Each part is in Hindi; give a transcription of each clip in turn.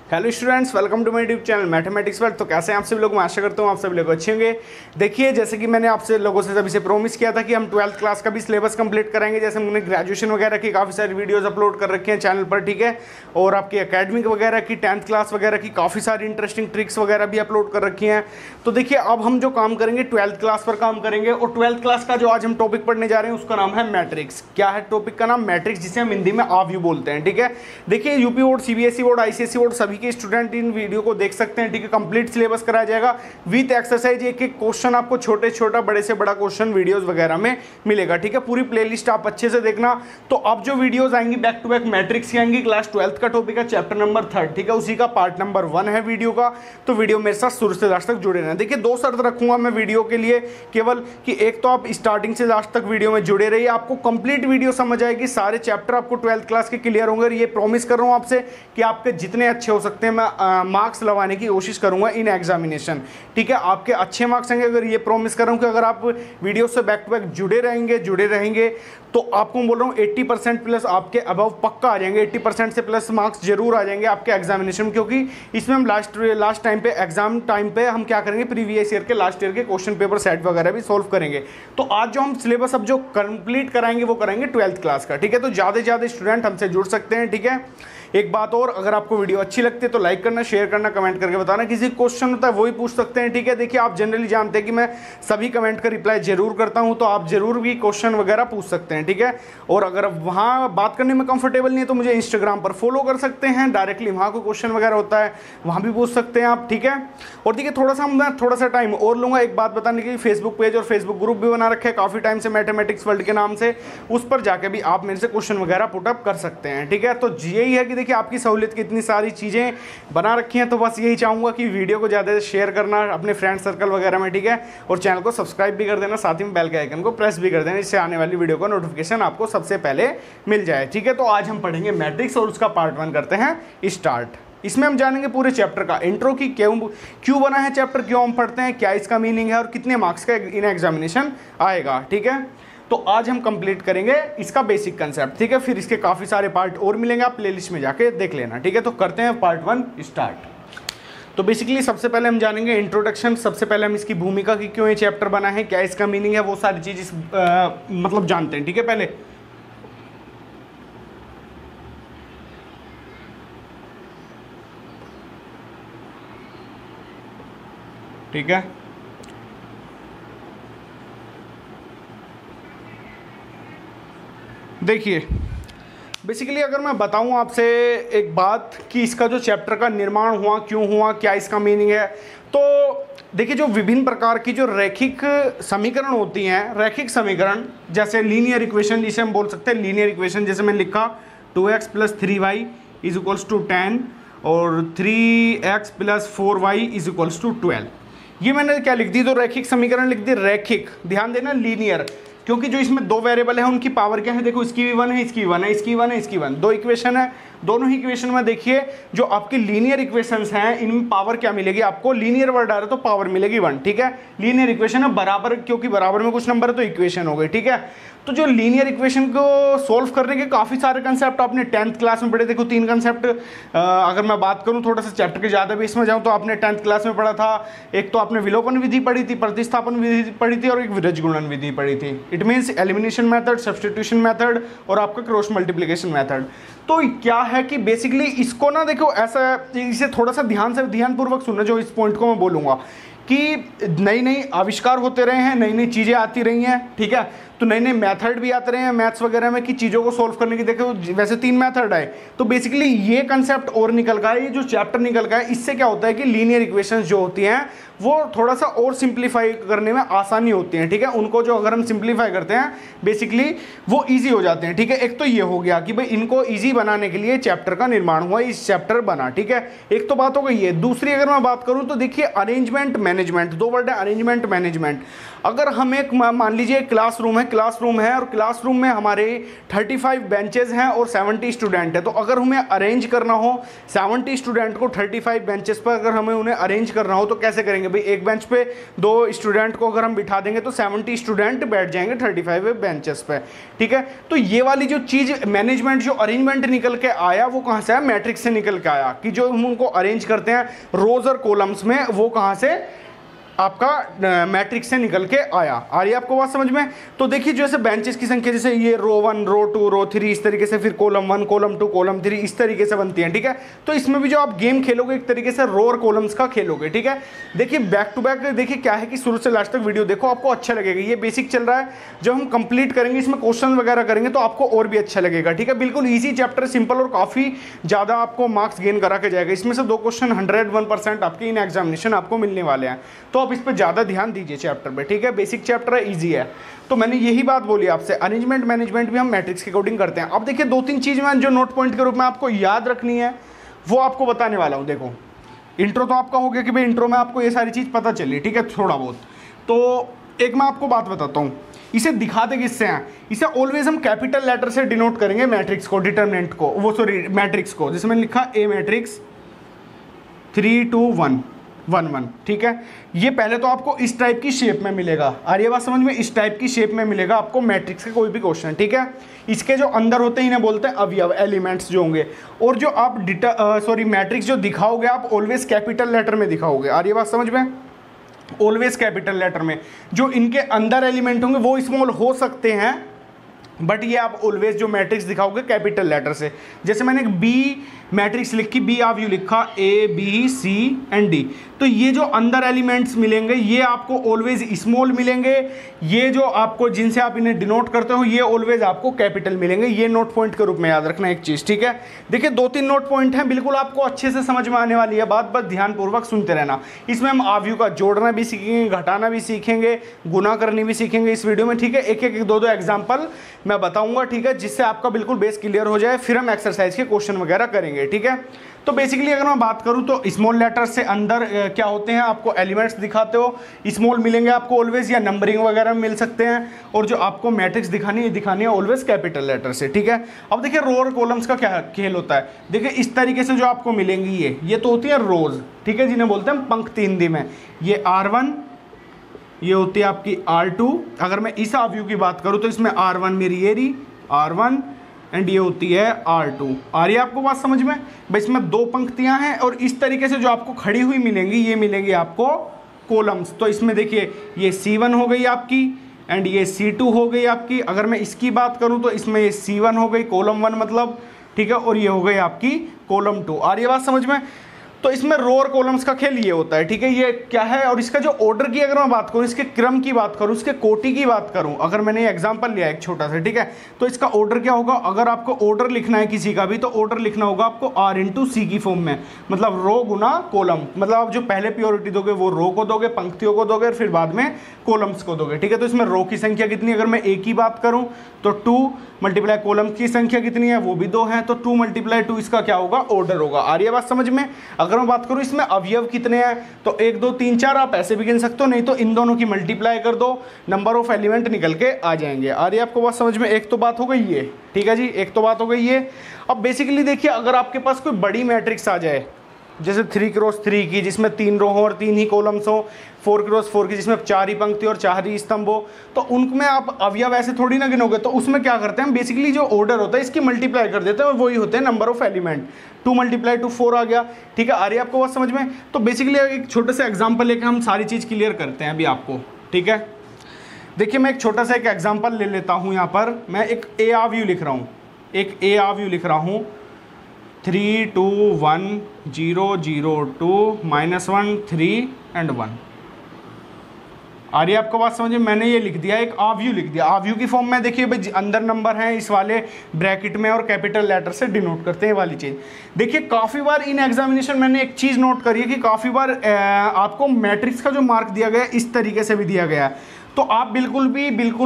Hello students, welcome to my YouTube channel mathematics world. तो कैसे हैं आप सभी लोग? मैं आशा करता हूँ आप सभी लोग अच्छे होंगे। देखिए, जैसे कि मैंने आपसे लोगों से सभी से प्रॉमिस किया था कि हम 12th क्लास का भी सिलेबस कंप्लीट कराएंगे। जैसे हमने ग्रेजुएशन वगैरह की काफ़ी सारी वीडियोस अपलोड कर रखी हैं चैनल पर, ठीक है। और आपकी एकेडमिक वगैरह की 10th क्लास वगैरह की काफ़ी सारी इंटरेस्टिंग ट्रिक्स वगैरह भी अपलोड कर रखी हैं। तो देखिए, अब हम जो काम करेंगे 12th क्लास पर काम करेंगे। और 12th क्लास का जो आज हम टॉपिक पढ़ने जा रहे हैं उसका नाम है मैट्रिक्स। क्या है टॉपिक का नाम? मैट्रिक्स, जिसे हम हिंदी में आव्यूह बोलते हैं, ठीक है। देखिए, UP board, CBSE board, ICSE board सभी के स्टूडेंट इन वीडियो को देख सकते हैं, ठीक है। कंप्लीट सिलेबस कराया जाएगा विद एक्सरसाइज। एक एक क्वेश्चन आपको छोटे छोटा बड़े से बड़ा क्वेश्चन वीडियोस वगैरह में मिलेगा, ठीक है। पूरी प्लेलिस्ट आप अच्छे से देखना। तो अब जो वीडियोस आएंगी बैक टू बैक मैट्रिक्स की आएंगी। क्लास 12th का टॉपिक है चैप्टर नंबर 3, ठीक है। उसी का पार्ट नंबर 1 है वीडियो का। तो वीडियो मेरे साथ शुरू से लास्ट तक जुड़े रहना। देखिए, 2 शर्त रखूंगा मैं वीडियो के लिए केवल कि एक तो आप स्टार्टिंग से लास्ट तक वीडियो में जुड़े रहिए, आपको कंप्लीट वीडियो समझ आएगी, सारे चैप्टर आपको 12th क्लास के क्लियर होंगे। और ये प्रॉमिस कर रहा हूं आपसे कि आपके जितने अच्छे हो सकते हैं मैं मार्क्स लगाने की कोशिश करूंगा इन एग्जामिनेशन, ठीक है। आपके अच्छे मार्क्स आएंगे। अगर ये प्रॉमिस कर रहा हूं कि अगर आप वीडियो से बैक टू बैक जुड़े रहेंगे तो आपको बोल रहा हूं 80% प्लस आपके अबव पक्का आ जाएंगे। 80% से प्लस मार्क्स जरूर आ जाएंगे आपके एग्जामिनेशन में, क्योंकि इसमें हम लास्ट टाइम पे एग्जाम टाइम पे हम क्या करेंगे, प्रीवियस ईयर के लास्ट ईयर के क्वेश्चन पेपर सेट वगैरह भी सॉल्व करेंगे। तो आज जो हम सिलेबस अब जो कंप्लीट कराएंगे वो कराएंगे 12th क्लास का, ठीक है। तो ज़्यादा से ज़्यादा स्टूडेंट हमसे जुड़ सकते हैं, ठीक है। एक बात और, अगर आपको वीडियो अच्छी लगती है तो लाइक करना, शेयर करना, कमेंट करके बताना। किसी क्वेश्चन होता है वही पूछ सकते हैं, ठीक है। देखिए, आप जनरली जानते हैं कि मैं सभी कमेंट का रिप्लाई जरूर करता हूं, तो आप जरूर भी क्वेश्चन वगैरह पूछ सकते हैं, ठीक है। और अगर वहां बात करने में कंफर्टेबल नहीं है तो मुझे इंस्टाग्राम पर फॉलो कर सकते हैं डायरेक्टली, वहां कोई क्वेश्चन वगैरह होता है वहां भी पूछ सकते हैं आप, ठीक है। और देखिए, थोड़ा सा टाइम और लूंगा एक बात बताने के लिए। फेसबुक पेज और फेसबुक ग्रुप भी बना रखे हैं काफी टाइम से मैथमेटिक्स वर्ल्ड के नाम से, उस पर जाके भी आप मेरे से क्वेश्चन वगैरह पुटअप कर सकते हैं, ठीक है। तो यही है कि देखिए, आपकी सहूलियत इतनी सारी चीज़ें बना रखी हैं, तो बस यही चाहूँगा कि वीडियो को ज़्यादा से शेयर करना अपने फ्रेंड सर्कल वगैरह में, ठीक है। और चैनल को सब्सक्राइब भी कर देना, साथ ही में बेल के आइकन को प्रेस भी कर देना, इससे आने वाली वीडियो का नोटिफिकेशन आपको सबसे पहले मिल जाए, ठीक है। तो आज हम पढ़ेंगे मैट्रिक्स और उसका पार्ट 1 करते हैं स्टार्ट। इसमें हम जानेंगे पूरे चैप्टर का इंट्रो की क्यों बना है चैप्टर, क्यों हम पढ़ते हैं, क्या इसका मीनिंग है और कितने मार्क्स का इन एग्जामिनेशन आएगा, ठीक है। तो आज हम कंप्लीट करेंगे इसका बेसिक कंसेप्ट, ठीक है। फिर इसके काफ़ी सारे पार्ट और मिलेंगे, आप प्लेलिस्ट में जाके देख लेना, ठीक है। तो करते हैं पार्ट 1 स्टार्ट। तो बेसिकली सबसे पहले हम जानेंगे इंट्रोडक्शन। सबसे पहले हम इसकी भूमिका की, क्यों ये चैप्टर बना है, क्या इसका मीनिंग है, वो सारी चीज़ मतलब जानते हैं, ठीक है। पहले ठीक है, देखिए बेसिकली अगर मैं बताऊं आपसे एक बात कि इसका जो चैप्टर का निर्माण हुआ, क्यों हुआ, क्या इसका मीनिंग है, तो देखिए, जो विभिन्न प्रकार की जो रैखिक समीकरण होती हैं, रैखिक समीकरण जैसे लीनियर इक्वेशन, जिसे हम बोल सकते हैं लीनियर इक्वेशन, जैसे मैंने लिखा 2x + 3y = 10 और 3x + 4y = 12। ये मैंने क्या लिख दी, तो रैखिक समीकरण लिख दी। रैखिक, ध्यान देना, लीनियर, क्योंकि जो इसमें 2 वेरिएबल है उनकी पावर क्या है, देखो इसकी भी 1 है, इसकी 1 है, इसकी 1 है, इसकी 1, 2 इक्वेशन है। दोनों ही इक्वेशन में देखिए जो आपकी लीनियर इक्वेशंस हैं, इनमें पावर क्या मिलेगी आपको, लीनियर वर्ड आ रहा है तो पावर मिलेगी 1, ठीक है। लीनियर इक्वेशन है बराबर, क्योंकि बराबर में कुछ नंबर है तो इक्वेशन हो गई, ठीक है। तो जो लीनियर इक्वेशन को सोल्व करने के काफ़ी सारे कंसेप्ट आपने 10th क्लास में पढ़े। देखो 3 कंसेप्ट, अगर मैं बात करूं थोड़ा सा चैप्टर के ज़्यादा भी इसमें जाऊं तो आपने 10th क्लास में पढ़ा था। एक तो आपने विलोपन विधि पढ़ी थी, प्रतिस्थापन विधि पढ़ी थी और एक विरज गुणन विधि पढ़ी थी। It means elimination method, substitution method और आपका क्रॉस मल्टीप्लिकेशन मेथड। तो क्या है कि बेसिकली इसको ना देखो ऐसा, इसे थोड़ा सा ध्यानपूर्वक सुनना जो इस पॉइंट को मैं बोलूँगा कि नई नई आविष्कार होते रहे हैं, नई नई चीज़ें आती रही हैं, ठीक है। तो नए नए मेथड भी आते रहे हैं मैथ्स वगैरह में कि चीज़ों को सोल्व करने की। देखो वैसे 3 मेथड आए, तो बेसिकली ये कंसेप्ट और निकल का है, ये जो चैप्टर निकल का है, इससे क्या होता है कि लीनियर इक्वेशंस जो होती हैं वो थोड़ा सा और सिंप्लीफाई करने में आसानी होती है, ठीक है। उनको जो अगर हम सिंप्लीफाई करते हैं बेसिकली वो ईजी हो जाते हैं, ठीक है। एक तो ये हो गया कि भाई इनको ईजी बनाने के लिए चैप्टर का निर्माण हुआ, इस चैप्टर बना, ठीक है। एक तो बात हो गई ये। दूसरी अगर मैं बात करूँ तो देखिए अरेंजमेंट मैनेजमेंट, 2 वर्ड है, अरेंजमेंट मैनेजमेंट। अगर हम एक मान लीजिए क्लासरूम है क्लासरूम है और क्लासरूम में हमारे 35 बेंचेस हैं और 70 स्टूडेंट है। तो अगर हमें अरेंज करना हो 70 स्टूडेंट को 35 बेंचेस पर अगर हमें उन्हें अरेंज करना हो तो कैसे करेंगे भाई, एक बेंच पे 2 स्टूडेंट को अगर हम बिठा देंगे तो 70 स्टूडेंट बैठ जाएंगे 35 बेंचेस पे, ठीक है। तो ये वाली जो चीज़ मैनेजमेंट जो अरेंजमेंट निकल के आया वो कहाँ से आया, मैट्रिक्स से निकल के आया कि जो हम उनको अरेंज करते हैं रोज और कॉलम्स में, वो कहाँ से आपका मैट्रिक्स से निकल के आया। आ रही है आपको बात समझ में। तो देखिए जैसे बेंचेस की संख्या जैसे ये रो 1 रो 2 रो 3 इस तरीके से, फिर कॉलम 1 कॉलम 2 कॉलम 3 इस तरीके से बनती है, ठीक है। तो इसमें भी जो आप गेम खेलोगे एक तरीके से रो और कॉलम्स का खेलोगे, ठीक है। देखिए बैक टू बैक देखिए क्या है कि शुरू से लास्ट तक वीडियो देखो, आपको अच्छा लगेगा। ये बेसिक चल रहा है, जब हम कंप्लीट करेंगे इसमें क्वेश्चन वगैरह करेंगे तो आपको और भी अच्छा लगेगा, ठीक है। बिल्कुल ईजी चैप्टर, सिंपल और काफ़ी ज़्यादा आपको मार्क्स गेन करा के जाएगा। इसमें से 2 क्वेश्चन 101% आपके इन एग्जामिनेशन आपको मिलने वाले हैं, तो आप इस पर ज़्यादा ध्यान दीजिए चैप्टर पे, ठीक है। बेसिक चैप्टर है, इजी है। तो मैंने यही बात बोली आपसे, अरेंजमेंट मैनेजमेंट भी हम मैट्रिक्स के अकॉर्डिंग करते हैं। अब देखिए 2-3 चीज़ मैं जो नोट पॉइंट के रूप में आपको याद रखनी है वो आपको बताने वाला हूं। देखो इंट्रो तो आपका हो गया कि भाई इंट्रो में आपको ये सारी चीज़ पता चली, ठीक है, थोड़ा बहुत। तो एक मैं आपको बात बताता हूँ, इसे दिखाते किससे हैं, इसे ऑलवेज हम कैपिटल लेटर से डिनोट करेंगे मैट्रिक्स को, डिटरमिनेंट को, वो सॉरी मैट्रिक्स को। जैसे मैंने लिखा ए मैट्रिक्स 3 2 1 1 1, ठीक है। ये पहले तो आपको इस टाइप की शेप में मिलेगा, आ रही है बात समझ में, इस टाइप की शेप में मिलेगा आपको मैट्रिक्स का कोई भी क्वेश्चन, ठीक है। इसके जो अंदर होते हैं इन्हें बोलते हैं अवयव, एलिमेंट्स जो होंगे। और जो आप मैट्रिक्स जो दिखाओगे आप ऑलवेज कैपिटल लेटर में दिखाओगे, आ रही है बात समझ में, ऑलवेज कैपिटल लेटर में। जो इनके अंदर एलिमेंट होंगे वो स्मॉल हो सकते हैं, बट ये आप ऑलवेज जो मैट्रिक्स दिखाओगे कैपिटल लेटर से। जैसे मैंने एक बी मैट्रिक्स लिखी, बी आप यू लिखा A B C and D, तो ये जो अंदर एलिमेंट्स मिलेंगे ये आपको ऑलवेज स्मॉल मिलेंगे। ये जो आपको जिनसे आप इन्हें डिनोट करते हो ये ऑलवेज आपको कैपिटल मिलेंगे। ये नोट पॉइंट के रूप में याद रखना एक चीज़, ठीक है। देखिए 2-3 नोट पॉइंट हैं, बिल्कुल आपको अच्छे से समझ में आने वाली है बात, बस ध्यानपूर्वक सुनते रहना। इसमें हम आव्यू का जोड़ना भी सीखेंगे, घटाना भी सीखेंगे, गुना करनी भी सीखेंगे इस वीडियो में, ठीक है। एक एक 2-2 एग्जाम्पल मैं बताऊंगा, ठीक है, जिससे आपका बिल्कुल बेस क्लियर हो जाए। फिर हम एक्सरसाइज के क्वेश्चन वगैरह करेंगे, ठीक है। तो बेसिकली अगर मैं बात करूं तो स्मॉल लेटर से अंदर क्या होते हैं, आपको एलिमेंट्स दिखाते हो स्मॉल मिलेंगे आपको ऑलवेज, या नंबरिंग वगैरह मिल सकते हैं। और जो आपको मैट्रिक्स दिखानी है ऑलवेज कैपिटल लेटर से, ठीक है। अब देखिए रो और कॉलम्स का क्या खेल होता है। देखिए इस तरीके से जो आपको मिलेंगी ये तो होती है रोज, ठीक है, जिन्हें बोलते हैं पंक्ति हिंदी में। ये R1, ये होती है आपकी R2। अगर मैं इस आव्यू की बात करूं तो इसमें R1 मेरी ये रही R1 एंड ये होती है R2। आ रही है आपको बात समझ में भाई, इसमें 2 पंक्तियां हैं और इस तरीके से जो आपको खड़ी हुई मिलेंगी ये मिलेंगी आपको कॉलम्स। तो इसमें देखिए ये C1 हो गई आपकी एंड ये C2 हो गई आपकी। अगर मैं इसकी बात करूं तो इसमें ये C1 हो गई कॉलम 1 मतलब, ठीक है, और ये हो गई आपकी कॉलम 2। आ रही है बात समझ में। तो इसमें रो और कॉलम्स का खेल ये होता है, ठीक है। ये क्या है, और इसका जो ऑर्डर की अगर मैं बात करूं, इसके क्रम की बात करूं, इसके कोटि की बात करूं, अगर मैंने एग्जांपल लिया एक छोटा सा, ठीक है, तो इसका ऑर्डर क्या होगा। अगर आपको ऑर्डर लिखना है किसी का भी तो ऑर्डर लिखना होगा आपको R/C की फॉर्म में, मतलब रो गुना कॉलम। मतलब आप जो पहले प्योरिटी दोगे वो रो को दोगे, पंक्तियों को दोगे, और फिर बाद में कॉलम्स को दोगे, ठीक है। तो इसमें रो की संख्या कितनी, अगर मैं A की बात करूं तो 2 मल्टीप्लाई कॉलम की संख्या कितनी है, वो भी 2 है, तो 2 मल्टीप्लाई 2 इसका क्या होगा, ऑर्डर होगा। आ रही है बात समझ में। अगर मैं बात करूं इसमें अवयव कितने हैं तो 1 2 3 4 आप ऐसे भी गिन सकते हो, नहीं तो इन दोनों की मल्टीप्लाई कर दो, नंबर ऑफ एलिमेंट निकल के आ जाएंगे। आ रही है आपको बात समझ में। एक तो बात हो गई ये, ठीक है जी, एक तो बात हो गई ये। अब बेसिकली देखिए अगर आपके पास कोई बड़ी मैट्रिक्स आ जाए, जैसे 3x3 की जिसमें 3 रो हो और 3 ही कॉलम्स हो, 4x4 की जिसमें 4 ही पंक्ति और 4 ही स्तंभ हो, तो उनमें आप अवयव ऐसे थोड़ी ना गिनोगे। तो उसमें क्या करते हैं, बेसिकली जो ऑर्डर होता है इसकी मल्टीप्लाई कर देते हैं और वही होते हैं नंबर ऑफ एलिमेंट। 2 मल्टीप्लाई 2 4 आ गया, ठीक है। आ रही है आपको बात समझ में। तो बेसिकली एक छोटे से एग्जाम्पल लेकर हम सारी चीज़ क्लियर करते हैं अभी आपको, ठीक है। देखिए मैं एक छोटा सा एक एग्जाम्पल ले लेता हूँ। यहाँ पर मैं एक ए आव्यू लिख रहा हूँ, एक ए आव्यू लिख रहा हूँ 3 2 1 0 0 2 -1 3 एंड 1। आ रही है आपको बात समझ में। मैंने ये लिख दिया, एक आव्यू लिख दिया। आव्यू की फॉर्म में देखिए भाई अंदर नंबर हैं इस वाले ब्रैकेट में और कैपिटल लेटर से डिनोट करते हैं वाली चीज़। देखिए काफ़ी बार इन एग्जामिनेशन मैंने एक चीज़ नोट करी है कि काफ़ी बार आपको मैट्रिक्स का जो मार्क दिया गया है इस तरीके से भी दिया गया है। तो आप बिल्कुल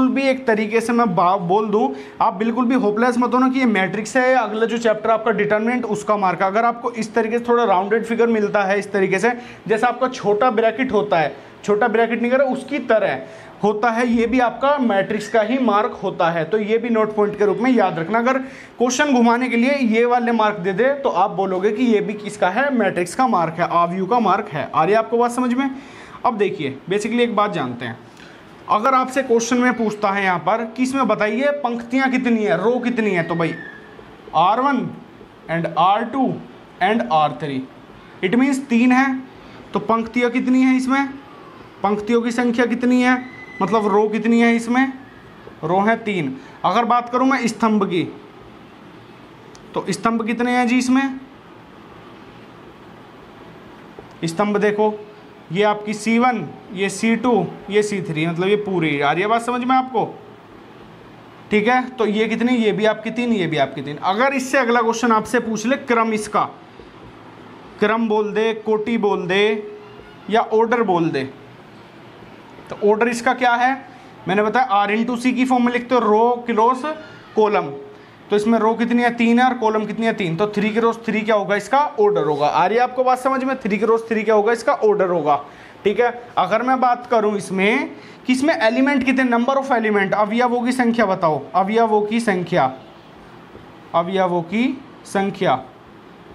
भी एक तरीके से मैं बोल दूं, आप बिल्कुल भी होपलेस मत हो ना कि ये मैट्रिक्स है, अगला जो चैप्टर आपका डिटरमिनेंट उसका मार्क। अगर आपको इस तरीके से थोड़ा राउंडेड फिगर मिलता है, इस तरीके से जैसा आपका छोटा ब्रैकेट होता है, छोटा ब्रैकेट नहीं कर रहा उसकी तरह होता है, ये भी आपका मैट्रिक्स का ही मार्क होता है। तो ये भी नोट पॉइंट के रूप में याद रखना। अगर क्वेश्चन घुमाने के लिए ये वाले मार्क दे दे तो आप बोलोगे कि ये भी किसका है, मैट्रिक्स का मार्क है, आव्यू का मार्क है। आ रही है आपको बात समझ में? अब देखिए बेसिकली एक बात जानते हैं, अगर आपसे क्वेश्चन में पूछता है यहाँ पर कि इसमें बताइए पंक्तियाँ कितनी है, रो कितनी है, तो भाई R1 and R2 and R3, it means 3 है। तो पंक्तियाँ कितनी है इसमें, पंक्तियों की संख्या कितनी है, मतलब रो कितनी है इसमें, रो है 3। अगर बात करूं मैं स्तंभ की, तो स्तंभ कितने हैं जी इसमें, स्तंभ देखो ये आपकी C1, ये C2, ये C3, मतलब ये पूरी। आ रही है बात समझ में आपको? ठीक है, तो ये कितनी, ये भी आपकी 3, ये भी आपकी 3। अगर इससे अगला क्वेश्चन आपसे पूछ ले क्रम, इसका क्रम बोल दे, कोटि बोल दे या ऑर्डर बोल दे, तो ऑर्डर इसका क्या है, मैंने बताया R×C की फॉर्म में लिखते हो, रो क्रॉस कॉलम। तो इसमें रो कितनी है, 3 है, और कॉलम कितनी है, 3। तो 3 क्रॉस 3 क्या होगा, इसका ऑर्डर होगा। आ रही है आपको बात समझ में? 3 क्रॉस 3 क्या होगा, इसका ऑर्डर होगा। ठीक है, अगर मैं बात करूं इसमें कि इसमें एलिमेंट कितने, नंबर ऑफ एलिमेंट, अवयवों की संख्या बताओ, अवयवों की संख्या, अवयवों की संख्या,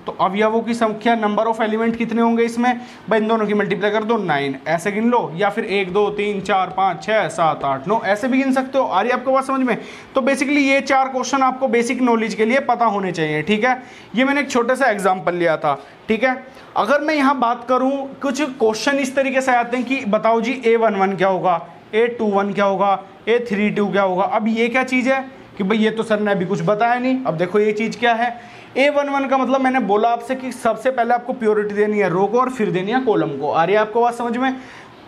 तो अवयवों की संख्या, नंबर ऑफ एलिमेंट कितने होंगे इसमें, भाई इन दोनों की मल्टीप्लाई कर दो 9, ऐसे गिन लो, या फिर 1 2 3 4 5 6 7 8 9 ऐसे भी गिन सकते हो। आ रही है आपको बात समझ में? तो बेसिकली ये 4 क्वेश्चन आपको बेसिक नॉलेज के लिए पता होने चाहिए। ठीक है, ये मैंने एक छोटे सा एग्जाम्पल लिया था। ठीक है, अगर मैं यहाँ बात करूँ, कुछ क्वेश्चन इस तरीके से आते हैं कि बताओ जी A11 क्या होगा, A21 क्या होगा, A32 क्या होगा। अब ये क्या चीज़ है कि भाई ये तो सर ने अभी कुछ बताया नहीं। अब देखो ये चीज़ क्या है, A11 का मतलब मैंने बोला आपसे कि सबसे पहले आपको प्योरिटी देनी है रो को और फिर देनी है कॉलम को। आ रही है आपको बात समझ में?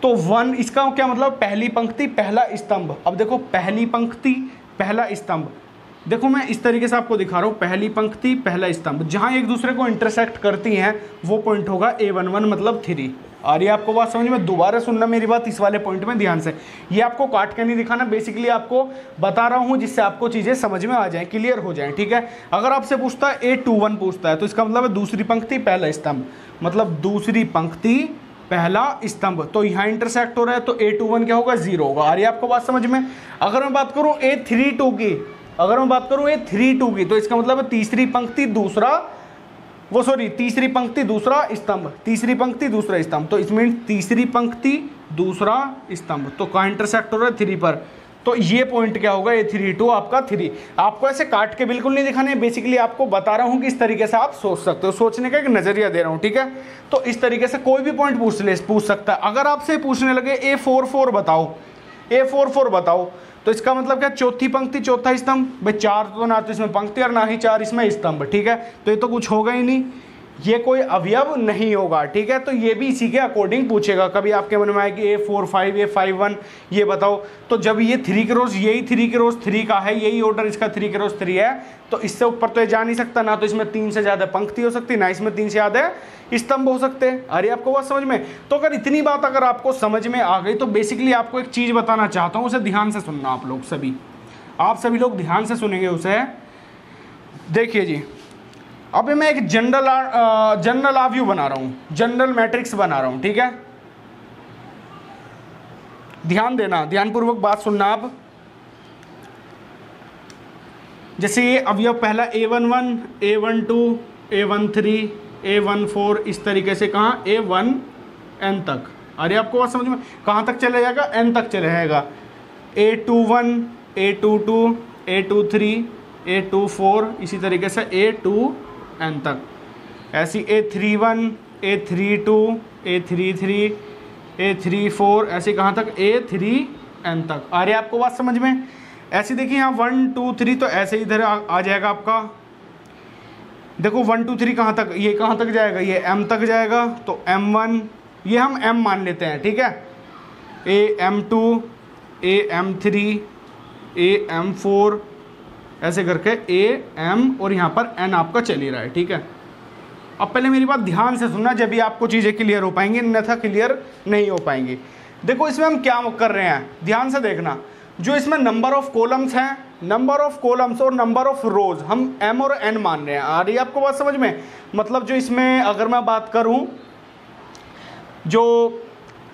तो 1 इसका क्या मतलब, पहली पंक्ति पहला स्तंभ। अब देखो पहली पंक्ति पहला स्तंभ, देखो मैं इस तरीके से आपको दिखा रहा हूँ, पहली पंक्ति पहला स्तंभ, जहाँ एक दूसरे को इंटरसेक्ट करती हैं वो पॉइंट होगा A11 मतलब 3। आ रही है आपको बात समझ में? दोबारा सुनना मेरी बात इस वाले पॉइंट में ध्यान से, ये आपको काट के नहीं दिखाना, बेसिकली आपको बता रहा हूँ जिससे आपको चीज़ें समझ में आ जाएं, क्लियर हो जाएं। ठीक है, अगर आपसे पूछता है A21 पूछता है, तो इसका मतलब है दूसरी पंक्ति पहला स्तंभ, मतलब दूसरी पंक्ति पहला स्तंभ, तो यहाँ इंटरसेक्ट हो रहा है, तो A21 क्या होगा, 0 होगा। आ रही है आपको बात समझ में? अगर मैं बात करूँ A32 की, अगर मैं बात करूँ A32 की, तो इसका मतलब है तीसरी पंक्ति दूसरा, वो सॉरी तीसरी पंक्ति दूसरा स्तंभ, तीसरी पंक्ति दूसरा स्तंभ, तो इसमें तीसरी पंक्ति दूसरा स्तंभ, तो कहाँ इंटरसेक्ट हो रहा है, 3 पर। तो ये पॉइंट क्या होगा, A32 आपका 3। आपको ऐसे काट के बिल्कुल नहीं दिखाने, बेसिकली आपको बता रहा हूँ कि इस तरीके से आप सोच सकते हो, सोचने का एक नजरिया दे रहा हूँ। ठीक है, तो इस तरीके से कोई भी पॉइंट पूछ सकता है। अगर आपसे पूछने लगे A44 बताओ, A44 बताओ, तो इसका मतलब क्या, चौथी पंक्ति चौथा स्तंभ, भाई 4 तो ना तो इसमें पंक्ति और ना ही 4 इसमें स्तंभ। ठीक है, तो ये तो कुछ होगा ही नहीं, ये कोई अवयव नहीं होगा। ठीक है, तो ये भी इसी के अकॉर्डिंग पूछेगा। कभी आपके मन में आए कि A45 A51 ये बताओ, तो जब ये 3 क्रॉस, यही 3 क्रॉस 3 का है, यही ऑर्डर इसका 3 क्रॉस 3 है, तो इससे ऊपर तो ये जा नहीं सकता, ना तो इसमें 3 से ज़्यादा पंक्ति हो सकती, ना इसमें 3 से ज़्यादा स्तंभ हो सकते हैं। अरे आपको बात समझ में? तो अगर इतनी बात अगर आपको समझ में आ गई, तो बेसिकली आपको एक चीज़ बताना चाहता हूँ, उसे ध्यान से सुनना आप लोग सभी, आप सभी लोग ध्यान से सुनेंगे उसे। देखिए जी, अभी मैं एक जनरल आव्यू बना रहा हूँ, जनरल मैट्रिक्स बना रहा हूँ। ठीक है, ध्यान देना, ध्यानपूर्वक बात सुनना आप। जैसे ये अवयव पहला A11, A12, A13, A14, इस तरीके से कहाँ A1N तक। अरे आपको बात समझ में? कहाँ तक चले जाएगा, N तक चले जाएगा। A21, A22, A23, A24, इसी तरीके से A2N तक। ऐसी A31, A32, A33, A34, ऐसे कहाँ तक A3N तक। आ रही है आपको बात समझ में? ऐसे देखिए यहाँ 1 2 3, तो ऐसे इधर आ जाएगा आपका। देखो 1 2 3 कहाँ तक, ये कहाँ तक जाएगा, ये M तक जाएगा, तो M1 ये हम M मान लेते हैं। ठीक है, AM2, AM3, AM4, ऐसे करके AM और यहाँ पर N आपका चल ही रहा है। ठीक है, अब पहले मेरी बात ध्यान से सुनना, जब भी आपको चीज़ें क्लियर हो पाएंगी, अन्यथा क्लियर नहीं हो पाएंगी। देखो इसमें हम क्या कर रहे हैं, ध्यान से देखना, जो इसमें नंबर ऑफ कॉलम्स हैं, नंबर ऑफ कॉलम्स और नंबर ऑफ रोज हम m और n मान रहे हैं। आ रही है आपको बात समझ में? मतलब जो इसमें अगर मैं बात करूं, जो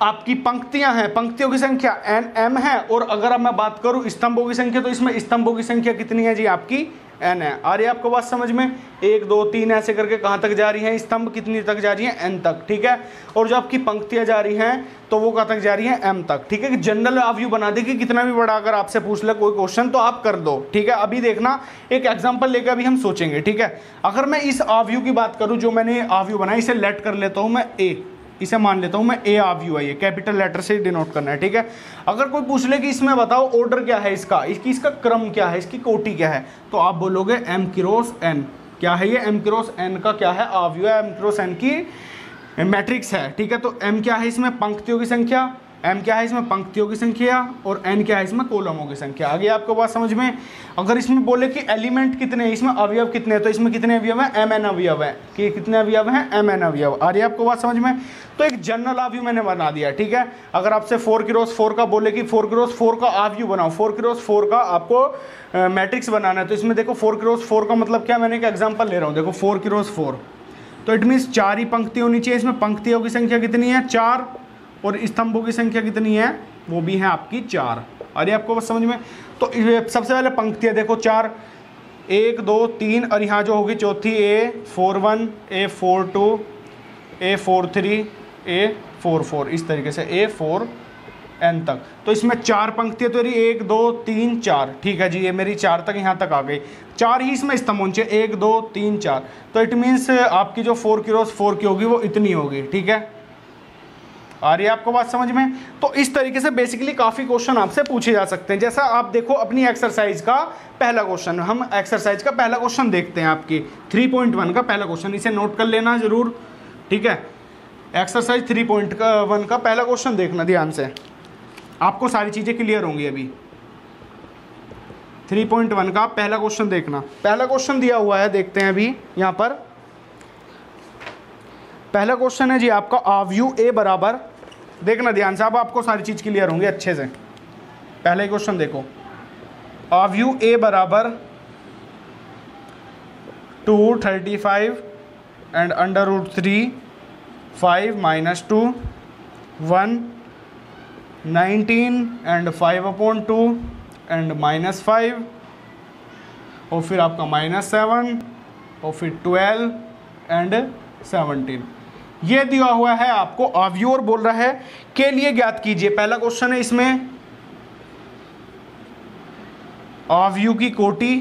आपकी पंक्तियां हैं, पंक्तियों की संख्या m है, और अगर अब मैं बात करूं स्तंभों की संख्या, तो इसमें स्तंभों की संख्या कितनी है जी? आपकी n है। आ रही है आपको बात समझ में? 1 2 3 ऐसे करके कहाँ तक जा रही हैं? स्तंभ कितनी तक जा रही हैं? n तक, ठीक है। और जो आपकी पंक्तियां जा रही हैं तो वो कहाँ तक जा रही हैं? m तक, ठीक है। कि जनरल ऑवव्यू बना दे कि कितना भी बड़ा अगर आपसे पूछ ले कोई क्वेश्चन तो आप कर दो, ठीक है। अभी देखना एक एग्जांपल लेकर अभी हम सोचेंगे, ठीक है। अगर मैं इस ऑवव्यू की बात करूं, जो मैंने ऑवव्यू बनाया इसे लेट कर लेता हूं मैं a, इसे मान लेता हूं मैं ए ऑवव्यू है, ये कैपिटल लेटर से डिनोट करना है, ठीक है। अगर कोई पूछ ले कि इसमें बताओ ऑर्डर क्या है इसका क्रम क्या है, इसकी कोटि क्या है, तो आप बोलोगे m क्रॉस n। क्या है ये? m क्रॉस n का क्या है? ऑवव्यू है, m क्रॉस n की मैट्रिक्स है, ठीक है। तो m क्या है इसमें? पंक्तियों की संख्या, m क्या है इसमें? पंक्तियों की संख्या, और n क्या है इसमें? कॉलमों की संख्या। आगे आपको बात समझ में? अगर इसमें बोले कि एलिमेंट कितने हैं, इसमें अवयव कितने हैं, तो इसमें कितने अवयव हैं? mn अवयव है। कि कितने अवयव हैं? mn अवयव। आ रही है आपको बात समझ में? तो एक जनरल ऑवव्यू मैंने बना दिया, ठीक है। अगर आपसे 4 क्रॉस 4 का बोले कि 4 क्रॉस 4 का ऑवव्यू बनाओ, 4 क्रॉस 4 का आपको मैट्रिक्स बनाना है, तो इसमें देखो 4 क्रॉस 4 का मतलब क्या, मैंने एक एग्जांपल ले रहा हूँ, देखो 4 क्रॉस 4, तो इट मीन्स 4 ही पंक्ति होनी चाहिए। इसमें पंक्तियों की संख्या कितनी है? 4, और स्तंभों की संख्या कितनी है? वो भी है आपकी 4। अरे आपको बस समझ में? तो सबसे पहले पंक्तियाँ देखो 4, 1 2 3, और यहाँ जो होगी चौथी A41 A42 A43 A44, इस तरीके से A4n तक। तो इसमें 4 पंक्तियाँ तो मेरी 1 2 3 4, ठीक है जी। ये मेरी 4 तक यहाँ तक आ गई, 4 ही इसमें स्तंभ होने चाहिए, 1 2 3 4। तो इट मीन्स आपकी जो 4 क्रॉस 4 की होगी वो इतनी होगी, ठीक है। आ रही है आपको बात समझ में? तो इस तरीके से बेसिकली काफ़ी क्वेश्चन आपसे पूछे जा सकते हैं। जैसा आप देखो अपनी एक्सरसाइज का पहला क्वेश्चन, हम एक्सरसाइज का पहला क्वेश्चन देखते हैं, आपकी 3.1 का पहला क्वेश्चन, इसे नोट कर लेना जरूर, ठीक है। एक्सरसाइज 3.1 का पहला क्वेश्चन देखना ध्यान से, आपको सारी चीज़ें क्लियर होंगी अभी। 3.1 का पहला क्वेश्चन देखना। पहला क्वेश्चन दिया हुआ है, देखते हैं अभी यहाँ पर। पहला क्वेश्चन है जी आपका ऑवव्यू ए बराबर, देखना ध्यान से, अब आपको सारी चीज़ क्लियर होंगी अच्छे से। पहले क्वेश्चन देखो, ऑवव्यू ए बराबर 235 एंड √3 5 - 2 1 19 एंड 5/2 एंड -5, और फिर आपका -7, और फिर 12 एंड 17। ये दिया हुआ है आपको ऑवव्यू, और बोल रहा है के लिए ज्ञात कीजिए। पहला क्वेश्चन है इसमें ऑवव्यू की कोटि,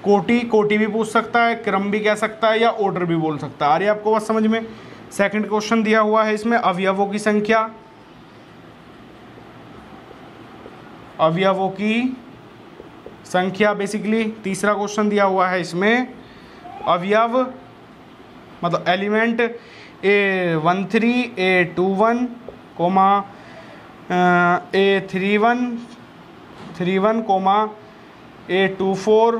कोटि भी पूछ सकता है, क्रम भी कह सकता है, या ऑर्डर भी बोल सकता है। आ रही है आपको बात समझ में? सेकंड क्वेश्चन दिया हुआ है इसमें अवयवों की संख्या, अवयवों की संख्या बेसिकली। तीसरा क्वेश्चन दिया हुआ है इसमें अवयव मतलब element A13 A21 A31 A24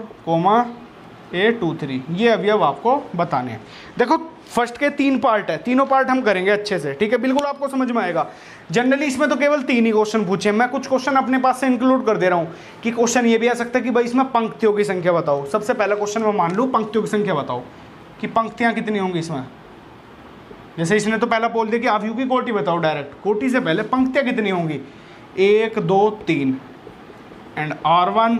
A23, ये अवयव आपको बताने हैं। देखो फर्स्ट के 3 पार्ट है, तीनों पार्ट हम करेंगे अच्छे से, ठीक है। बिल्कुल आपको समझ में आएगा। जनरली इसमें तो केवल 3 ही क्वेश्चन पूछे, मैं कुछ क्वेश्चन अपने पास से इंक्लूड कर दे रहा हूँ कि क्वेश्चन ये भी आ सकता है कि भाई इसमें पंक्तियों की संख्या बताओ। सबसे पहला क्वेश्चन मैं मान लूँ पंक्तियों की संख्या बताओ कि पंक्तियाँ कितनी होंगी इसमें। जैसे इसने तो पहला बोल दिया कि ऑवव्यू की कोटि बताओ, डायरेक्ट कोटि से पहले पंक्तियाँ कितनी होंगी, 1 2 3 and R1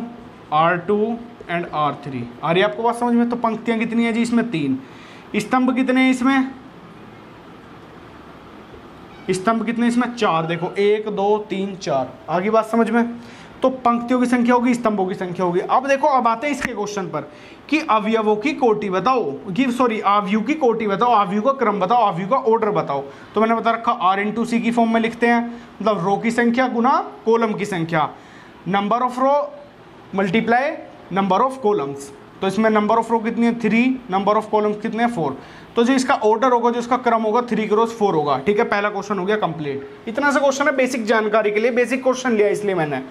R2 and R3। आ रही है आपको बात समझ में? तो पंक्तियाँ कितनी है जी इसमें? 3। स्तंभ कितने हैं इसमें? स्तंभ कितने इसमें? 4। देखो 1 2 3 4। आगे बात समझ में? तो पंक्तियों की संख्या होगी, स्तंभों की संख्या होगी। अब देखो, अब आते हैं इसके क्वेश्चन पर कि अवयवों की कोटि बताओ, ऑवव्यू की कोटि बताओ, ऑवव्यू का क्रम बताओ, ऑवव्यू का ऑर्डर बताओ। तो मैंने बता रखा R × C की फॉर्म में लिखते हैं, मतलब रो की संख्या गुना कॉलम की संख्या, number of row multiply number of columns. तो इसमें नंबर ऑफ रो कितनी है? 3, नंबर ऑफ कॉलम्स कितने हैं? 4। तो जो इसका ऑर्डर होगा, जो इसका क्रम होगा 3 × 4 होगा, ठीक है। पहला क्वेश्चन हो गया कंप्लीट। इतना सा क्वेश्चन है बेसिक जानकारी के लिए, बेसिक क्वेश्चन लिया इसलिए मैंने।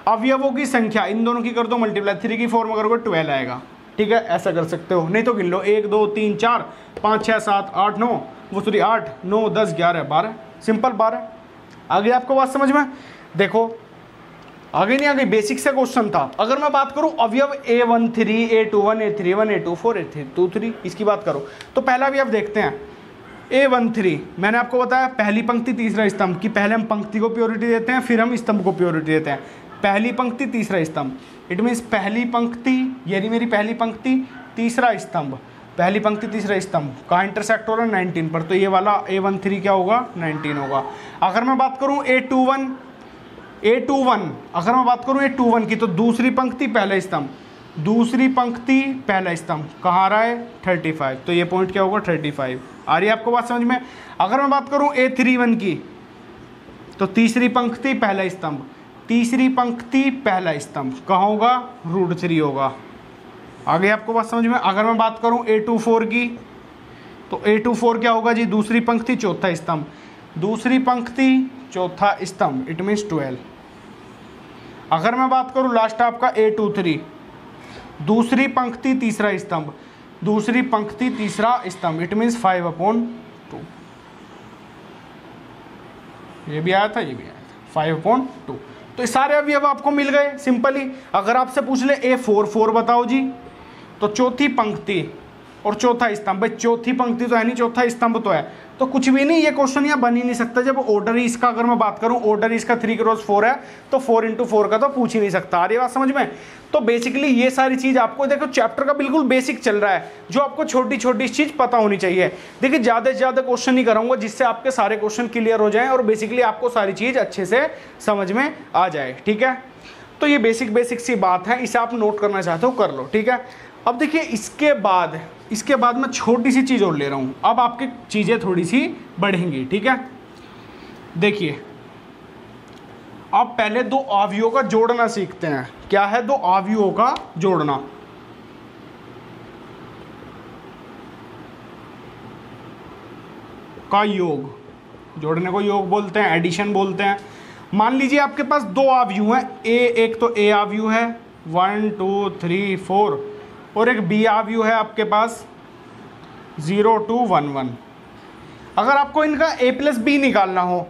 अवयवों की संख्या इन दोनों की कर दो मल्टीप्लाई, 3 की 4 में करोगे 12 आएगा, ठीक है। ऐसा कर सकते हो, नहीं तो गिन लो 1 2 3 4 5 6 7 8 9 वो सॉरी 8 9 10 11 12, सिंपल 12। आगे आपको बात समझ में? देखो आगे नहीं, आगे बेसिक से क्वेश्चन था। अगर मैं बात करूं अवयव A13 A21 A31 A24 A23 इसकी बात करूं तो पहला अवयव देखते हैं A13। मैंने आपको बताया पहली पंक्ति तीसरा स्तंभ कि पहले हम पंक्ति को प्योरिटी देते हैं फिर हम स्तंभ को प्योरिटी देते हैं। पहली पंक्ति तीसरा स्तंभ, इट मीन्स पहली पंक्ति यानी मेरी पहली पंक्ति तीसरा स्तंभ, पहली पंक्ति तीसरा स्तंभ का इंटरसेक्ट हो रहा है 19 पर, तो ये वाला A13 क्या होगा 19 होगा। अगर मैं बात करूं A21 अगर मैं बात करूं A21 की तो दूसरी पंक्ति पहला स्तंभ, दूसरी पंक्ति पहला स्तंभ कहाँ आ रहा है 35, तो ये पॉइंट क्या होगा 35। आ रही है आपको बात समझ में? अगर मैं बात करूं A31 की तो तीसरी पंक्ति पहला स्तंभ, तीसरी पंक्ति पहला स्तंभ कहाँ होगा √3 होगा। आगे आपको बात समझ में? अगर मैं बात करूं A24 की तो A24 क्या होगा जी दूसरी पंक्ति चौथा स्तंभ, दूसरी पंक्ति चौथा स्तंभ, इट मीन्स 12। अगर मैं बात करूं लास्ट आपका A23 दूसरी पंक्ति तीसरा स्तंभ, दूसरी पंक्ति तीसरा स्तंभ, इट मीन्स 5/2। ये भी आया था, ये भी आया था 5/2। तो ये सारे अवयव आपको मिल गए सिंपली। अगर आपसे पूछ ले A44 बताओ जी तो चौथी पंक्ति और चौथा स्तंभ, भाई चौथी पंक्ति तो है नहीं चौथा स्तंभ तो है, तो कुछ भी नहीं, ये क्वेश्चन यहाँ बन ही नहीं सकता। जब ऑर्डर ही इसका अगर मैं बात करूँ ऑर्डर इसका 3x4 है तो 4x4 का तो पूछ ही नहीं सकता। आ रही बात समझ में? तो बेसिकली ये सारी चीज़ आपको देखो चैप्टर का बिल्कुल बेसिक चल रहा है जो आपको छोटी छोटी चीज़ पता होनी चाहिए। देखिए ज़्यादा से ज़्यादा क्वेश्चन नहीं कराऊंगा जिससे आपके सारे क्वेश्चन क्लियर हो जाएं और बेसिकली आपको सारी चीज़ अच्छे से समझ में आ जाए। ठीक है, तो ये बेसिक सी बात है, इसे आप नोट करना चाहते हो कर लो। ठीक है, अब देखिए इसके बाद मैं छोटी सी चीज़ और ले रहा हूँ, अब आपकी चीज़ें थोड़ी सी बढ़ेंगी। ठीक है, देखिए अब पहले दो अवयवों का जोड़ना सीखते हैं। क्या है? दो अवयवों का जोड़ना। का योग, जोड़ने को योग बोलते हैं, एडिशन बोलते हैं। मान लीजिए आपके पास दो अवयव हैं, एक तो A अवयव है 1 2 3 4 और एक B अवयव है आपके पास 0 2 1 1। अगर आपको इनका A + B निकालना हो,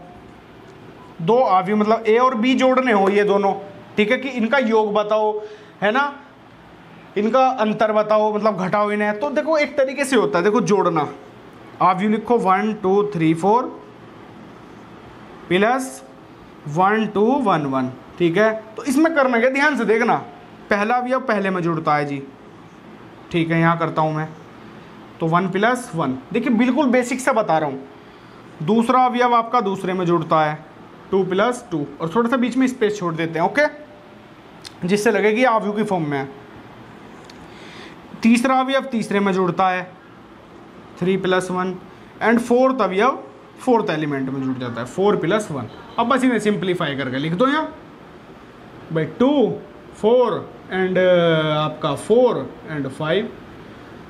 दो अवयव मतलब A और B जोड़ने हो ये दोनों, ठीक है, कि इनका योग बताओ, है ना, इनका अंतर बताओ, मतलब घटाओ इन्हें, तो देखो एक तरीके से होता है। देखो जोड़ना, अवयव लिखो 1 2 3 4 प्लस 1 2 1 1। ठीक है, तो इसमें करना क्या, ध्यान से देखना, पहला अवयव पहले में जुड़ता है जी। ठीक है, यहाँ करता हूँ मैं, तो 1 + 1। देखिए बिल्कुल बेसिक सा बता रहा हूँ। दूसरा अवयव आपका दूसरे में जुड़ता है 2 + 2 और थोड़ा सा बीच में स्पेस छोड़ देते हैं, ओके, जिससे लगेगी अवयव की फॉर्म में है। तीसरा अवयव तीसरे में जुड़ता है 3 + 1 एंड फोर्थ अवयव फोर्थ एलिमेंट में जुड़ जाता है 4 + 1। अब बस इन्हें सिंप्लीफाई करके लिख दो यहाँ भाई 2 4 एंड आपका 4 एंड 5,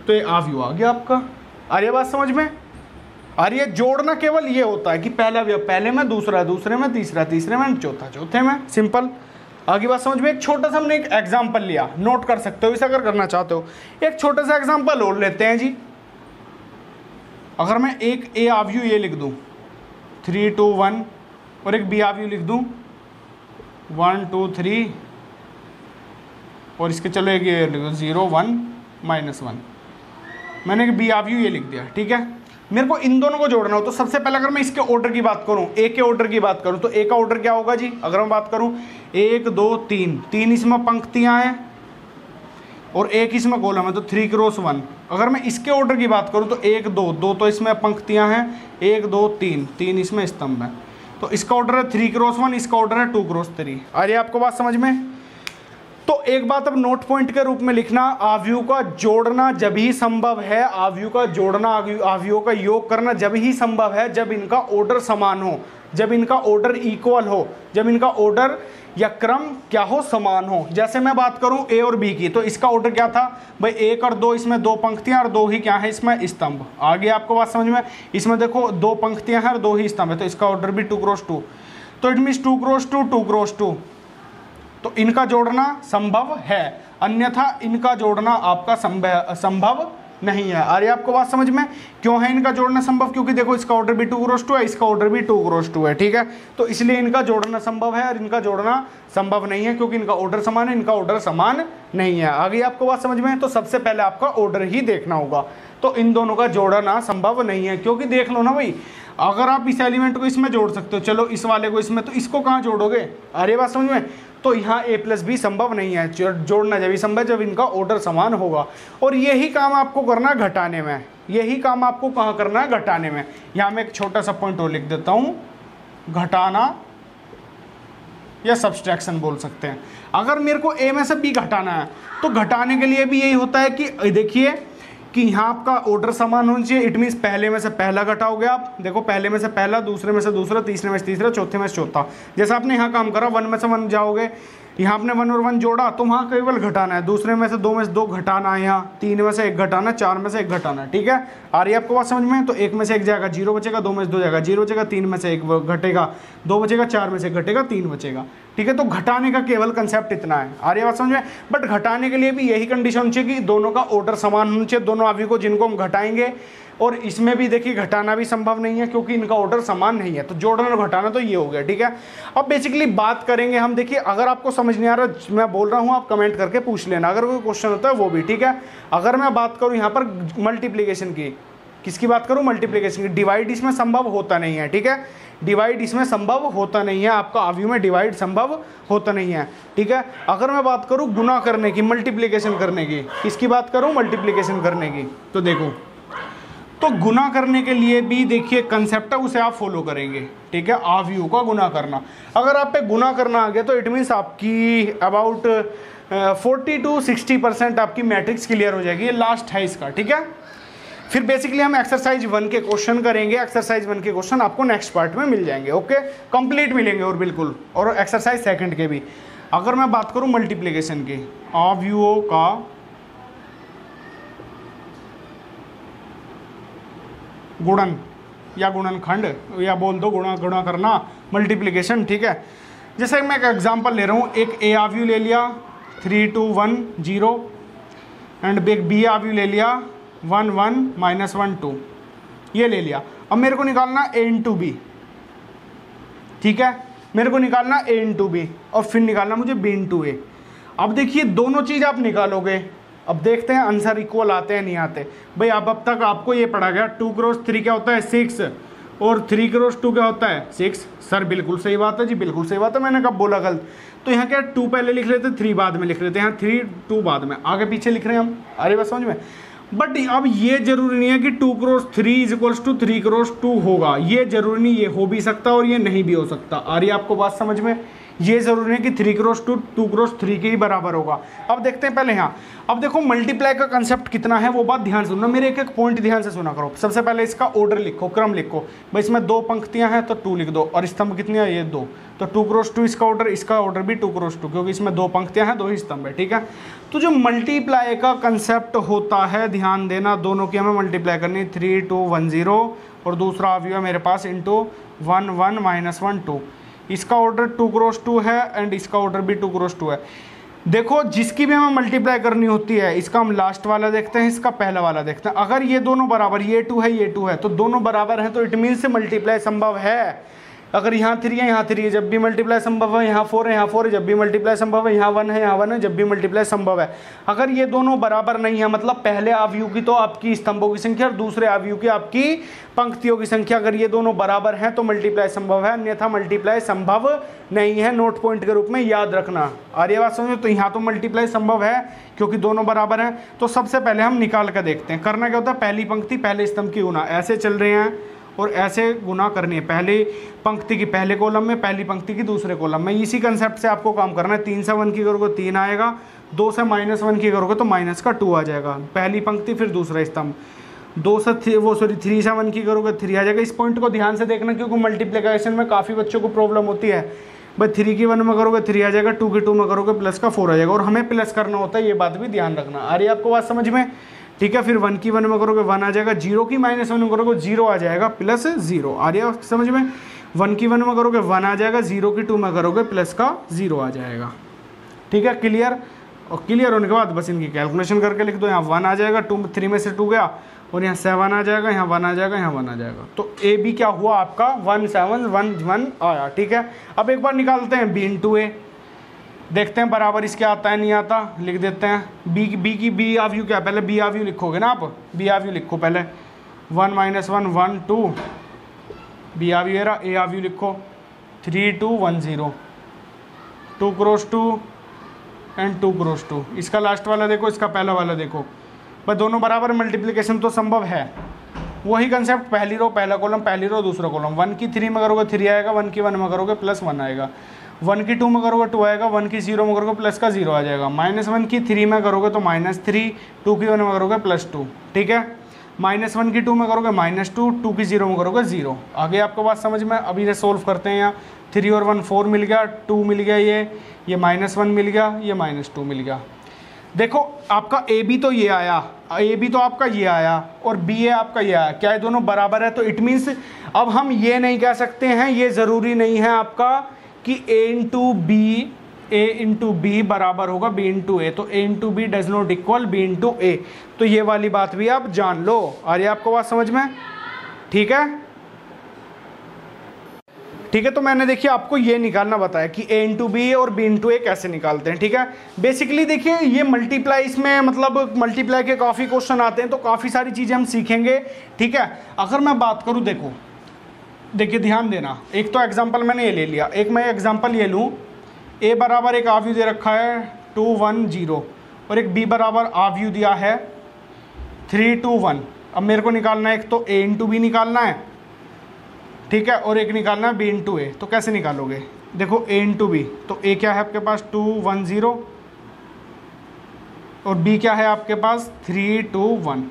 तो ये अवयव आ गया आपका। आ रही है बात समझ में? आ रही है? जोड़ना केवल ये होता है कि पहला अवयव पहले में, दूसरा दूसरे में, तीसरा तीसरे में, चौथा चौथे में, सिंपल। आगे बात समझ में? एक छोटा सा हमने एक एग्जाम्पल लिया, नोट कर सकते हो इसे अगर करना चाहते हो। एक छोटा सा एग्जाम्पल और लेते हैं जी। अगर मैं एक A अवयव ये लिख दूं 3 2 1 और एक B अवयव लिख दूं 1 2 3 और इसके चलो एक ये लिख दो 0 1 -1, मैंने एक B अवयव ये लिख दिया। ठीक है, मेरे को इन दोनों को जोड़ना हो तो सबसे पहले अगर मैं इसके ऑर्डर की बात करूं, A के ऑर्डर की बात करूं, तो A का ऑर्डर क्या होगा जी? अगर मैं बात करूं 1 2 3 इसमें पंक्तियां हैं और एक इसमें कॉलम है, तो 3 × 1। अगर मैं इसके ऑर्डर की बात करूं तो 1 2 2 तो इसमें पंक्तियां हैं, 1 2 3 इसमें स्तंभ है, तो इसका ऑर्डर है 3 × 1, इसका ऑर्डर है 2 × 3। आ रही है आपको बात समझ में? तो एक बात अब नोट पॉइंट के रूप में लिखना, अवयव का जोड़ना जब ही संभव है, अवयव का जोड़ना, अवयवों का योग करना जब ही संभव है जब इनका ऑर्डर समान हो, जब इनका ऑर्डर इक्वल हो, जब इनका ऑर्डर या क्रम क्या हो, समान हो। जैसे मैं बात करूं A और B की, तो इसका ऑर्डर क्या था भाई 1 और 2, इसमें 2 पंक्तियां और 2 ही क्या है इसमें स्तंभ। आगे आपको बात समझ में? इसमें देखो 2 पंक्तियां हैं और 2 ही स्तंभ है, तो इसका ऑर्डर भी 2 × 2, तो इट मीन्स 2 × 2 2 × 2, तो इनका जोड़ना संभव है, अन्यथा इनका जोड़ना आपका संभव नहीं है। आ रही है आपको बात समझ में? क्यों है इनका जोड़ना संभव? क्योंकि देखो इसका ऑर्डर भी 2 क्रॉस 2 है, इसका ऑर्डर भी 2 क्रॉस 2 है, ठीक है। तो इसलिए इनका जोड़ना संभव है और इनका जोड़ना संभव नहीं है, क्योंकि इनका ऑर्डर समान है, इनका ऑर्डर समान नहीं है। आ गई आपको बात समझ में? तो सबसे पहले आपका ऑर्डर ही देखना होगा। तो इन दोनों का जोड़ना संभव नहीं है, क्योंकि देख लो ना भाई, अगर आप इस एलिमेंट को इसमें जोड़ सकते हो, चलो इस वाले को इसमें, तो इसको कहाँ जोड़ोगे? अरे बात समझ में? तो यहाँ a प्लस बी संभव नहीं है। जोड़ना जब भी संभव जब इनका ऑर्डर समान होगा। और यही काम आपको करना है घटाने में, यही काम आपको कहाँ करना है? घटाने में। यहाँ मैं एक छोटा सा पॉइंट और लिख देता हूँ, घटाना या सब्सट्रैक्शन बोल सकते हैं। अगर मेरे को a में से b घटाना है तो घटाने के लिए भी यही होता है कि देखिए कि यहाँ आपका ऑर्डर समान होना चाहिए। इट मीन्स पहले में से पहला घटाओगे आप, देखो पहले में से पहला, दूसरे में से दूसरा, तीसरे में से तीसरा, चौथे में से चौथा। जैसा आपने यहाँ काम करा, 1 में से 1 जाओगे, यहाँ आपने 1 और 1 जोड़ा तो वहाँ केवल घटाना है। दूसरे में से 2 में से 2 घटाना है, यहाँ 3 में से 1 घटाना, 4 में से 1 घटाना, ठीक है। आ रही है आपको बात समझ में? तो 1 में से 1 जाएगा, 0 बचेगा, 2 में से 2 जाएगा, 0 बचेगा, 3 में से 1 घटेगा, 2 बचेगा, 4 में से 1 घटेगा, 3 बचेगा, ठीक है। तो घटाने का केवल कंसेप्ट इतना है। आ रही है बात समझ में? बट घटाने के लिए भी यही कंडीशन होनी चाहिए कि दोनों का ऑर्डर समान होना चाहिए, दोनों अवयव को जिनको हम घटाएंगे। और इसमें भी देखिए घटाना भी संभव नहीं है, क्योंकि इनका ऑर्डर समान नहीं है। तो जोड़ना और घटाना तो ये हो गया, ठीक है। अब बेसिकली बात करेंगे हम, देखिए अगर आपको समझ नहीं आ रहा मैं बोल रहा हूँ, आप कमेंट करके पूछ लेना अगर कोई क्वेश्चन होता है वो भी, ठीक है। अगर मैं बात करूँ यहाँ पर मल्टीप्लीकेशन की, किसकी बात करूँ? मल्टीप्लीकेशन की। डिवाइड इसमें संभव होता नहीं है, ठीक है। डिवाइड इसमें संभव होता नहीं है, आपका अवयव में डिवाइड संभव होता नहीं है, ठीक है। अगर मैं बात करूँ गुना करने की, मल्टीप्लीकेशन करने की, किसकी बात करूँ? मल्टीप्लीकेशन करने की। तो देखो, तो गुना करने के लिए भी देखिए कंसेप्ट है, उसे आप फॉलो करेंगे, ठीक है। अवयव का गुना करना, अगर आप पे गुना करना आ गया तो इट मीन्स आपकी अबाउट 40 to 60% आपकी मैट्रिक्स क्लियर हो जाएगी। ये लास्ट है इसका, ठीक है। फिर बेसिकली हम एक्सरसाइज 1 के क्वेश्चन करेंगे। एक्सरसाइज 1 के क्वेश्चन आपको नेक्स्ट पार्ट में मिल जाएंगे, ओके, कंप्लीट मिलेंगे और बिल्कुल। और एक्सरसाइज 2 के भी। अगर मैं बात करूं मल्टीप्लिकेशन की, अवयवों का गुणन या गुणनखंड, या बोल दो गुणा करना, मल्टीप्लिकेशन, ठीक है। जैसे मैं एक एग्जांपल ले रहा हूँ, एक ए अवयव ले लिया 3 2 1 0 एंड एक बी अवयव ले लिया 1 1 -1 2, ये ले लिया। अब मेरे को निकालना a इंटू बी, ठीक है। मेरे को निकालना a इंटू बी और फिर निकालना मुझे b इंटू ए। अब देखिए दोनों चीज़ आप निकालोगे, अब देखते हैं आंसर इक्वल आते हैं नहीं आते। भाई अब तक आपको ये पढ़ा गया 2 क्रॉस 3 क्या होता है? 6 और 3 क्रॉस 2 क्या होता है? 6। सर बिल्कुल सही बात है जी, बिल्कुल सही बात है, मैंने कब बोला गलत? तो यहाँ क्या 2 पहले लिख लेते, 3 बाद में लिख लेते हैं, यहाँ 3 2 बाद में, आगे पीछे लिख रहे हैं हम। अरे बस समझ में? बट अब ये जरूरी नहीं है कि 2 क्रॉस 3 इक्वल्स टू 3 क्रॉस 2 होगा, ये जरूरी नहीं, ये हो भी सकता और ये नहीं भी हो सकता। आ रही है आपको बात समझ में? ये जरूरी है कि 3 क्रॉस 2 2 क्रॉस 3 के ही बराबर होगा। अब देखते हैं पहले यहाँ, अब देखो मल्टीप्लाई का कंसेप्ट कितना है वो बात ध्यान से सुनना, मेरे एक एक पॉइंट ध्यान से सुना करो। सबसे पहले इसका ऑर्डर लिखो, क्रम लिखो। भाई इसमें 2 पंक्तियां हैं तो 2 लिख दो, और स्तंभ कितनी है? ये 2। तो 2 क्रॉस 2 इसका ऑर्डर भी 2 क्रॉस 2, क्योंकि इसमें 2 पंक्तियां हैं 2 ही स्तंभ है, ठीक है। तो जो मल्टीप्लाई का कंसेप्ट होता है, ध्यान देना, दोनों की हमें मल्टीप्लाई करनी, 3 2 1 0 और दूसरा अवयव है मेरे पास इंटू 1 1 -1 2। इसका ऑर्डर 2 क्रॉस 2 है एंड इसका ऑर्डर भी 2 क्रॉस 2 है। देखो जिसकी भी हमें मल्टीप्लाई करनी होती है, इसका हम लास्ट वाला देखते हैं, इसका पहला वाला देखते हैं। अगर ये दोनों बराबर, ये 2 है ये 2 है, तो दोनों बराबर हैं तो इट मीन से मल्टीप्लाई संभव है। अगर यहाँ 3 है यहाँ 3 है, जब भी मल्टीप्लाई संभव है। यहाँ 4 है यहाँ 4 है, जब भी मल्टीप्लाई संभव है। यहाँ 1 है यहाँ 1 है, जब भी मल्टीप्लाई संभव है। अगर ये दोनों बराबर नहीं है, मतलब पहले अवयव की तो आपकी स्तंभों की संख्या और दूसरे अवयव की आपकी पंक्तियों की संख्या, अगर ये दोनों बराबर हैं तो मल्टीप्लाई संभव है, अन्यथा मल्टीप्लाई संभव नहीं है। नोट पॉइंट के रूप में याद रखना। आ रही है बात समझ में? तो यहाँ तो मल्टीप्लाई संभव है क्योंकि दोनों बराबर हैं। तो सबसे पहले हम निकाल कर देखते हैं। करना क्या होता है? पहली पंक्ति पहले स्तंभ की गुना, ऐसे चल रहे हैं और ऐसे गुना करनी है। पहली पंक्ति की पहले कॉलम में, पहली पंक्ति की दूसरे कॉलम में। इसी कंसेप्ट से आपको काम करना है। 3 से 1 की करोगे 3 आएगा, 2 से -1 की करोगे तो माइनस का 2 आ जाएगा। पहली पंक्ति फिर दूसरा स्तंभ। 3 से 1 की करोगे 3 आ जाएगा। इस पॉइंट को ध्यान से देखना क्योंकि मल्टीप्लिकेशन में काफ़ी बच्चों को प्रॉब्लम होती है। भाई 3 की 1 में करोगे 3 आ जाएगा, 2 की 2 में करोगे प्लस का 4 आ जाएगा, और हमें प्लस करना होता है, ये बात भी ध्यान रखना। आ रही है आपको बात समझ में? ठीक है। फिर 1 की 1 में करोगे 1 आ जाएगा, 0 की -1 में करोगे 0 आ जाएगा प्लस 0। आ रही है समझ में? 1 की 1 में करोगे 1 आ जाएगा, 0 की 2 में करोगे प्लस का 0 आ जाएगा। ठीक है, क्लियर? और क्लियर होने के बाद बस इनकी कैलकुलेशन करके लिख दो। यहाँ 1 आ जाएगा, 2 3 में से 2 गया, और यहाँ 7 आ जाएगा, यहाँ 1 आ जाएगा, यहाँ 1 आ जाएगा। तो ए बी क्या हुआ आपका 1 7 1 1 आया। ठीक है, अब एक बार निकालते हैं बी इंटू ए, देखते हैं बराबर इसके आता है नहीं आता, लिख देते हैं। बी आव्यू क्या, पहले बी आव्यू लिखोगे ना आप, बी आव्यू लिखो पहले, 1 - 1 1 2, बी आव्यू एरा, ए आव्यू लिखो 3 2 1 0, 2 क्रॉस 2 एंड 2 क्रॉस 2। इसका लास्ट वाला देखो, इसका पहला वाला देखो, भाई दोनों बराबर, मल्टीप्लिकेशन तो संभव है। वही कंसेप्ट, पहली रो पहला कॉलम, पहली रो दूसरा कॉलम। 1 की 3 में करोगे 3 आएगा, 1 की 1 में करोगे +1 आएगा, 1 की 2 में करोगे 2 आएगा, 1 की 0 में करोगे प्लस का 0 आ जाएगा, -1 की 3 में करोगे तो -3, 2 की 1 में करोगे +2। ठीक है, -1 की 2 में करोगे -2, 2 की 0 में करोगे 0। आगे आपको बात समझ में। अभी ये सोल्व करते हैं। यहाँ 3 और 1 4 मिल गया, 2 मिल गया, ये -1 मिल गया, ये -2 मिल गया। देखो आपका ए बी तो ये आया, ए बी तो आपका ये आया, और बी ए आपका ये आया। क्या ये दोनों बराबर है? तो इट मीन्स अब हम ये नहीं कह सकते हैं, ये ज़रूरी नहीं है आपका कि ए इंटू बी बराबर होगा बी इंटू ए। तो A into B does not equal B into A. तो ये वाली बात भी आप जान लो। आ रही है आपको बात समझ में? ठीक है, ठीक है। तो मैंने देखिए आपको ये निकालना बताया कि ए इंटू बी और बी इंटू ए कैसे निकालते हैं। ठीक है, बेसिकली देखिए ये मल्टीप्लाई, इसमें मतलब मल्टीप्लाई के काफ़ी क्वेश्चन आते हैं, तो काफ़ी सारी चीज़ें हम सीखेंगे। ठीक है, अगर मैं बात करूँ, देखिए ध्यान देना, एक तो एग्जाम्पल मैंने ये ले लिया, एक मैं एग्जाम्पल ये लूँ, ए बराबर एक आव्यू दे रखा है 2 1 0, और एक बी बराबर आव्यू दिया है 3 2 1। अब मेरे को निकालना है, एक तो ए इंटू बी निकालना है, ठीक है, और एक निकालना है बी इंटू ए। तो कैसे निकालोगे? देखो ए इंटू बी, तो ए क्या है आपके पास 2 1 0, और बी क्या है आपके पास 3 2 1।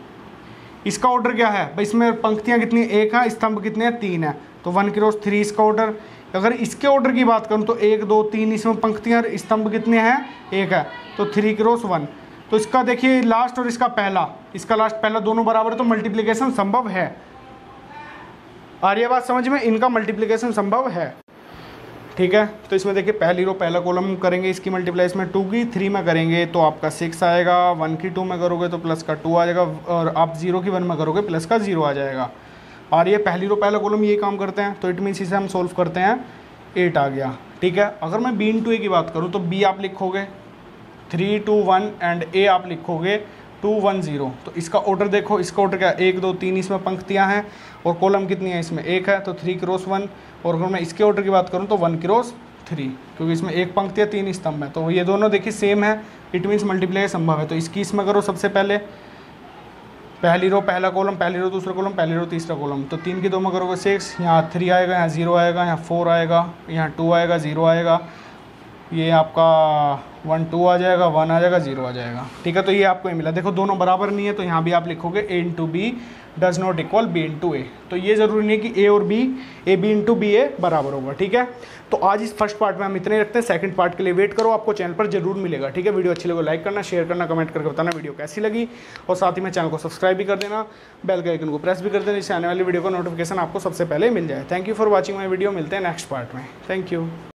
इसका ऑर्डर क्या है भाई? इसमें पंक्तियां कितनी, एक है, स्तंभ कितने हैं, 3 है, तो 1 क्रॉस 3 इसका ऑर्डर। अगर इसके ऑर्डर की बात करूं तो 1 2 3, इसमें पंक्तियां, स्तंभ कितने हैं, एक है, तो 3 क्रॉस 1। तो इसका देखिए लास्ट और इसका पहला, इसका लास्ट पहला दोनों बराबर है, तो मल्टीप्लिकेशन संभव है। आ रही है बात समझ में? इनका मल्टीप्लिकेशन संभव है। ठीक है, तो इसमें देखिए पहली रो पहला कॉलम करेंगे, इसकी मल्टीप्लाई इसमें 2 की 3 में करेंगे तो आपका 6 आएगा, 1 की 2 में करोगे तो प्लस का 2 आ जाएगा, और आप 0 की 1 में करोगे प्लस का 0 आ जाएगा। और ये पहली रो पहला कॉलम ये काम करते हैं, तो इट मीन्स इसे हम सोल्व करते हैं, 8 आ गया। ठीक है, अगर मैं बी इंटू ए की बात करूँ तो बी आप लिखोगे 3 2 1 एंड ए आप लिखोगे 2 1 0। तो इसका ऑर्डर देखो, इसका ऑर्डर क्या है, 1 2 3, इसमें पंक्तियां हैं और कॉलम कितनी है, इसमें एक है, तो 3 क्रॉस 1। और अगर मैं इसके ऑर्डर की बात करूं तो 1 क्रॉस 3, क्योंकि इसमें एक पंक्ति है 3 स्तंभ है, तो ये दोनों देखिए सेम है, इट मीन्स मल्टीप्लाई संभव है। तो इसकी इसमें करो सबसे पहले, पहली रो पहला कॉलम, पहली रो दूसरा कॉलम, पहली रो तीसरा कॉलम, तो 3 की 2 में करोगे 6, यहाँ 3 आएगा, यहाँ 0 आएगा, यहाँ 4 आएगा, यहाँ 2 आएगा, 0 आएगा, ये आपका 1 2 आ जाएगा, 1 आ जाएगा, 0 आ जाएगा। ठीक है, तो ये आपको ये मिला। देखो दोनों बराबर नहीं है, तो यहाँ भी आप लिखोगे A into B does not equal B into A. तो ये ज़रूरी नहीं है कि ए और B, A B into B A बराबर होगा। ठीक है, तो आज इस फर्स्ट पार्ट में हम इतने रखते हैं, सेकंड पार्ट के लिए वेट करो, आपको चैनल पर जरूर मिलेगा। ठीक है, वीडियो अच्छी लगे लाइक करना, शेयर करना, कमेंट करके बताना वीडियो कैसी लगी, और साथ ही में चैनल को सब्सक्राइब भी कर देना, बेल के आइकन को प्रेस भी कर देना, जिससे आने वाली वीडियो का नोटिफिकेशन आपको सबसे पहले मिल जाए। Thank you for watching my video, मिलते हैं नेक्स्ट पार्ट में। Thank you.